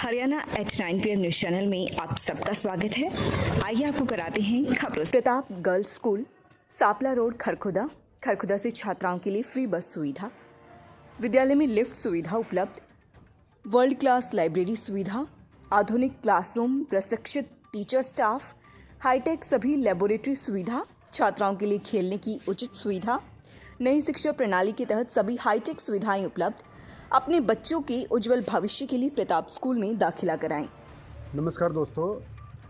Haryana at 9 PM news channel में आप सबका स्वागत है। आइए आपको कराते हैं खबरों। Pratap girls school, Sapla road, Kharkhoda से छात्राओं के लिए फ्री बस सुविधा, विद्यालय में लिफ्ट सुविधा उपलब्ध, वर्ल्ड क्लास लाइब्रेरी सुविधा, आधुनिक क्लासरूम, प्रशिक्षित टीचर स्टाफ, हाईटेक सभी लेबोरेटरी सुविधा, छात्राओं के लिए खेलने की उचित सुविधा, नई शिक्षा प्रणाली के तहत सभी हाईटेक सुविधाएं उपलब्ध। अपने बच्चों के उज्जवल भविष्य के लिए प्रताप स्कूल में दाखिला कराएं। नमस्कार दोस्तों,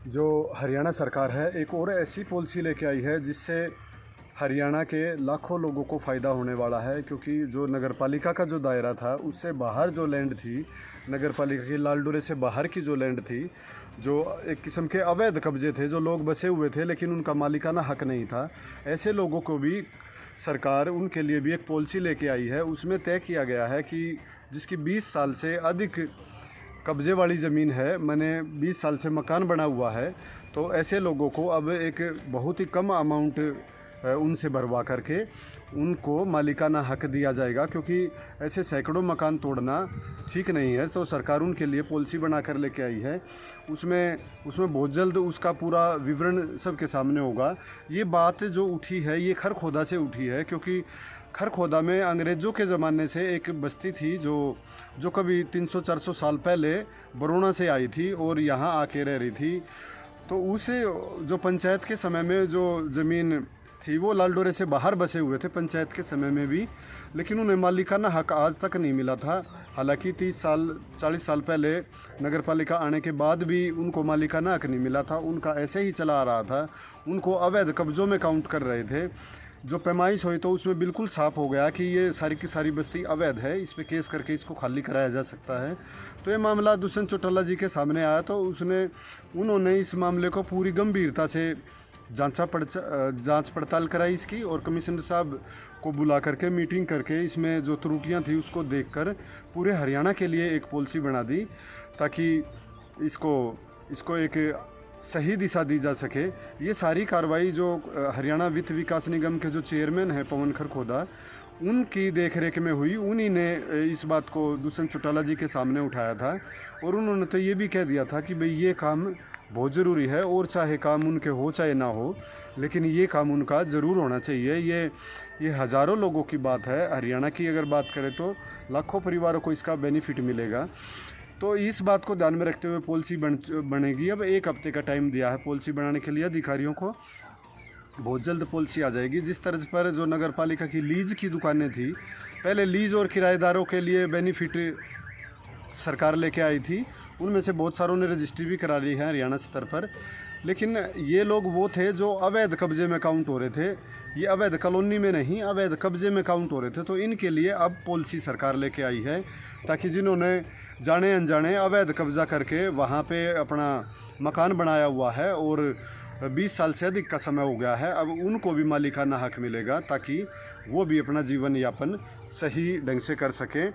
जो हरियाणा सरकार है एक और ऐसी पॉलिसी लेके आई है जिससे हरियाणा के लाखों लोगों को फ़ायदा होने वाला है। क्योंकि जो नगरपालिका का जो दायरा था उससे बाहर जो लैंड थी, नगरपालिका की लालडोरे से बाहर की जो लैंड थी, जो एक किस्म के अवैध कब्जे थे, जो लोग बसे हुए थे लेकिन उनका मालिकाना हक नहीं था, ऐसे लोगों को भी सरकार उनके लिए भी एक पॉलिसी लेके आई है। उसमें तय किया गया है कि जिसकी 20 साल से अधिक कब्जे वाली ज़मीन है, मैंने 20 साल से मकान बना हुआ है, तो ऐसे लोगों को अब एक बहुत ही कम अमाउंट उनसे भरवा करके उनको मालिकाना हक दिया जाएगा। क्योंकि ऐसे सैकड़ों मकान तोड़ना ठीक नहीं है, तो सरकार उनके लिए पॉलिसी बना कर लेके आई है। उसमें बहुत जल्द उसका पूरा विवरण सबके सामने होगा। ये बात जो उठी है ये खरखोदा से उठी है, क्योंकि खरखोदा में अंग्रेज़ों के ज़माने से एक बस्ती थी जो कभी 300-400 साल पहले बरोड़ा से आई थी और यहाँ आके रह रही थी। तो उसे जो पंचायत के समय में जो ज़मीन थी वो लालडोरे से बाहर बसे हुए थे पंचायत के समय में भी, लेकिन उन्हें मालिकाना हक आज तक नहीं मिला था। हालांकि 30-40 साल पहले नगरपालिका आने के बाद भी उनको मालिकाना हक नहीं मिला था, उनका ऐसे ही चला आ रहा था। उनको अवैध कब्जों में काउंट कर रहे थे। जो पैमाइश हुई तो उसमें बिल्कुल साफ हो गया कि ये सारी की सारी बस्ती अवैध है, इस पर केस करके इसको खाली कराया जा सकता है। तो ये मामला दुष्यंत चौटाला जी के सामने आया, तो उन्होंने इस मामले को पूरी गंभीरता से जांच पड़ताल कराई इसकी, और कमिश्नर साहब को बुला करके मीटिंग करके इसमें जो त्रुटियां थी उसको देखकर पूरे हरियाणा के लिए एक पॉलिसी बना दी, ताकि इसको एक सही दिशा दी जा सके। ये सारी कार्रवाई जो हरियाणा वित्त विकास निगम के जो चेयरमैन हैं पवन खरखोदा, उनकी देखरेख में हुई। उन्हीं ने इस बात को दुष्यंत चौटाला जी के सामने उठाया था, और उन्होंने तो ये भी कह दिया था कि भाई ये काम बहुत ज़रूरी है, और चाहे काम उनके हो चाहे ना हो, लेकिन ये काम उनका ज़रूर होना चाहिए। ये हज़ारों लोगों की बात है। हरियाणा की अगर बात करें तो लाखों परिवारों को इसका बेनिफिट मिलेगा। तो इस बात को ध्यान में रखते हुए पॉलिसी बनेगी। अब 1 हफ्ते का टाइम दिया है पॉलिसी बनाने के लिए अधिकारियों को, बहुत जल्द पॉलिसी आ जाएगी। जिस तर्ज पर जो नगरपालिका की लीज की दुकानें थी, पहले लीज और किराएदारों के लिए बेनिफिट सरकार लेके आई थी, उनमें से बहुत सारों ने रजिस्ट्री भी करा ली है हरियाणा स्तर पर, लेकिन ये लोग वो थे जो अवैध कब्जे में काउंट हो रहे थे। ये अवैध कॉलोनी में नहीं, अवैध कब्जे में काउंट हो रहे थे। तो इनके लिए अब पॉलिसी सरकार लेके आई है, ताकि जिन्होंने जाने अनजाने अवैध कब्जा करके वहाँ पे अपना मकान बनाया हुआ है और 20 साल से अधिक का समय हो गया है, अब उनको भी मालिकाना हक मिलेगा, ताकि वो भी अपना जीवन यापन सही ढंग से कर सकें।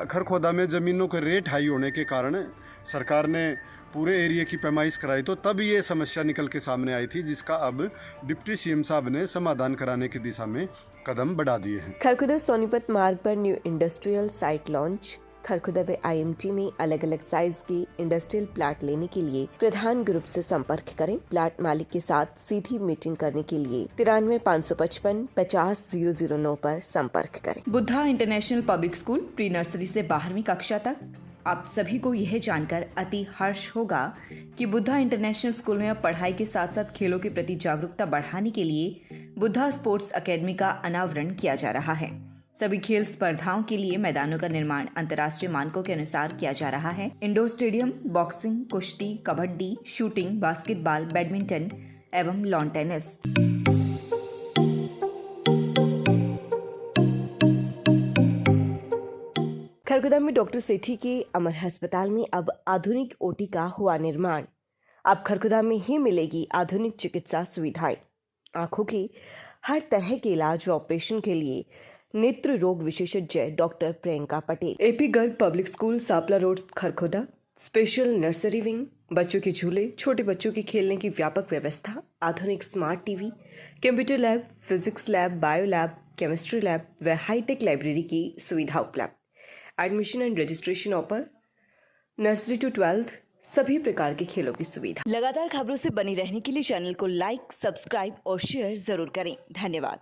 खरखोदा में ज़मीनों के रेट हाई होने के कारण सरकार ने पूरे एरिया की पैमाइश कराई, तो तब ये समस्या निकल के सामने आई थी, जिसका अब डिप्टी सीएम साहब ने समाधान कराने की दिशा में कदम बढ़ा दिए हैं। खरखुदा सोनीपत मार्ग पर new industrial site launch. Kharkhoda व IMT में अलग अलग साइज के इंडस्ट्रियल प्लाट लेने के लिए प्रधान ग्रुप से संपर्क करें। प्लाट मालिक के साथ सीधी मीटिंग करने के लिए 93 555 50 009 पर संपर्क करें। Buddha international public school, pre nursery से 12वीं कक्षा तक। आप सभी को यह जानकर अति हर्ष होगा कि बुद्धा इंटरनेशनल स्कूल में अब पढ़ाई के साथ साथ खेलों के प्रति जागरूकता बढ़ाने के लिए बुद्धा स्पोर्ट्स अकेडमी का अनावरण किया जा रहा है। सभी खेल स्पर्धाओं के लिए मैदानों का निर्माण अंतर्राष्ट्रीय मानकों के अनुसार किया जा रहा है। इंडोर स्टेडियम, बॉक्सिंग, कुश्ती, कबड्डी, शूटिंग, बास्केटबॉल, बैडमिंटन एवं लॉन टेनिस। खरखुदा में डॉक्टर सेठी के अमर अस्पताल में अब आधुनिक OT का हुआ निर्माण। अब खरखुदा में ही मिलेगी आधुनिक चिकित्सा सुविधाएं। आंखों की हर तरह के इलाज व ऑपरेशन के लिए नेत्र रोग विशेषज्ञ doctor Priyanka Patel. AP girl public school, Sapla road, Kharkhoda. Special nursery wing, बच्चों के झूले, छोटे बच्चों के खेलने की व्यापक व्यवस्था, आधुनिक smart TV, computer lab, physics lab, bio lab, chemistry lab व हाईटेक लाइब्रेरी की सुविधा उपलब्ध। Admission and registration open. Nursery to 12th सभी प्रकार के खेलों की सुविधा। लगातार खबरों से बनी रहने के लिए चैनल को लाइक, सब्सक्राइब और शेयर जरूर करें। धन्यवाद।